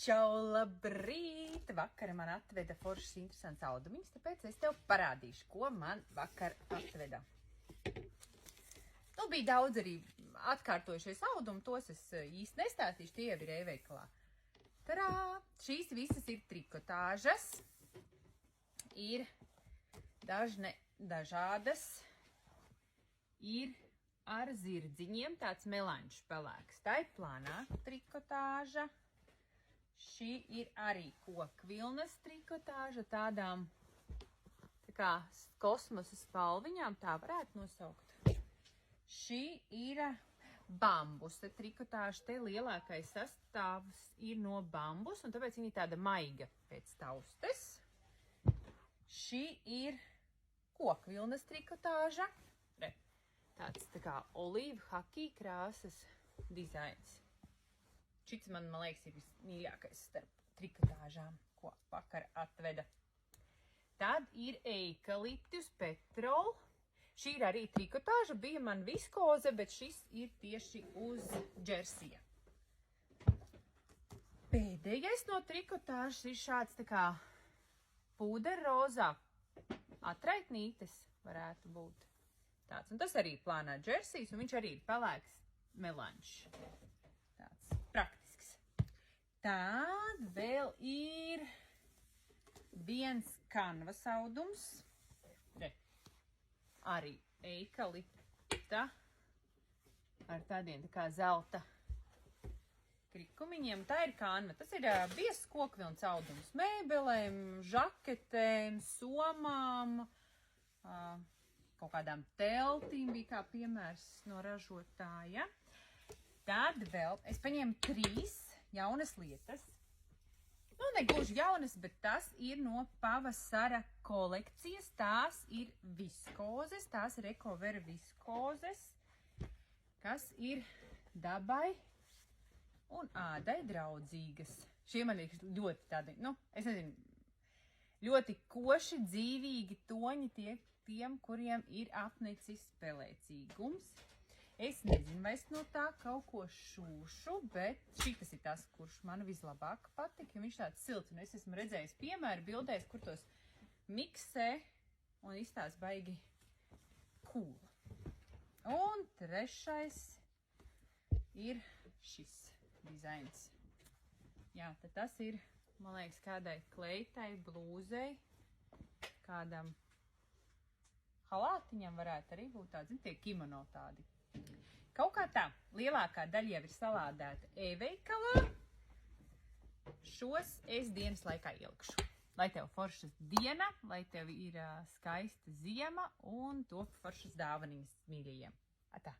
Čau, labrīt! Vakar man atveda foršas interesants audumiņas, tāpēc es tev parādīšu, ko man vakar atveda. Nu, bija daudz arī atkārtojušies audumi, tos es īsti nestāstīšu, tie jau ir e-veikalā. Tarā! Šīs visas ir trikotāžas, ir dažādas, ir ar zirdziņiem, tāds melanžs pelēks. Tā ir plānā trikotāža. Šī ir arī kokvilnas trikotāža, tādām tā kā kosmosa spalviņām, tā varētu nosaukt. Šī ir bambusa trikotāža, te lielākais sastāvs ir no bambus, un tāpēc viņa ir tāda maiga pēc taustes. Šī ir kokvilnas trikotāža, tāds tā kā olīvu hakī krāsas dizains. Šis man liekas, ir vismīļākais starp trikotāžām, ko vakar atveda. Tad ir eikaliptus petrol. Šī ir arī trikotāža, bija man viskoze, bet šis ir tieši uz džersija. Pēdējais no trikotāžas ir šāds tā kā pūderrozā atraitnītes varētu būt. Tāds, un tas arī plānā džersijs, un viņš arī ir pelēks melanžs. Tāds praktisks. Tad vēl ir viens kanvas audums. Arī eikalipta ar tādiem tā kā zelta krikumiņiem. Tā ir kanva. Tas ir biezs kokvilns audums. Mēbelēm, žaketēm, somām, kaut kādām teltīm bija kā piemērs no ražotāja. Tad vēl es paņēmu 3 jaunas lietas. Nu, negluži jaunas, bet tas ir no pavasara kolekcijas. Tās ir viskozes, tās ir Ekovera viskozes, kas ir dabai un ādai draudzīgas. Šie man liekas ļoti tādi, nu, es nezinu, ļoti koši, dzīvīgi toņi tiem, kuriem ir apnicis pelēcīgums. Es nezinu, vai es no tā kaut ko šūšu, bet šitas ir tas, kurš man vislabāk patika, jo viņš tāds silts. Un es esmu redzējis piemēru bildēs, kur tos miksē un izstās baigi cool. Un trešais ir šis dizains. Jā, tad tas ir, man liekas, kādai kleitai, blūzei, kādam halātiņam varētu arī būt tāds, tie kimono tādi. Kaut kā tā, lielākā daļa jau ir salādēta e-veikalā. Šos es dienas laikā ielikšu. Lai tev foršas diena, lai tev ir skaista ziema un top foršas dāvaniņas mīļajiem. Atā!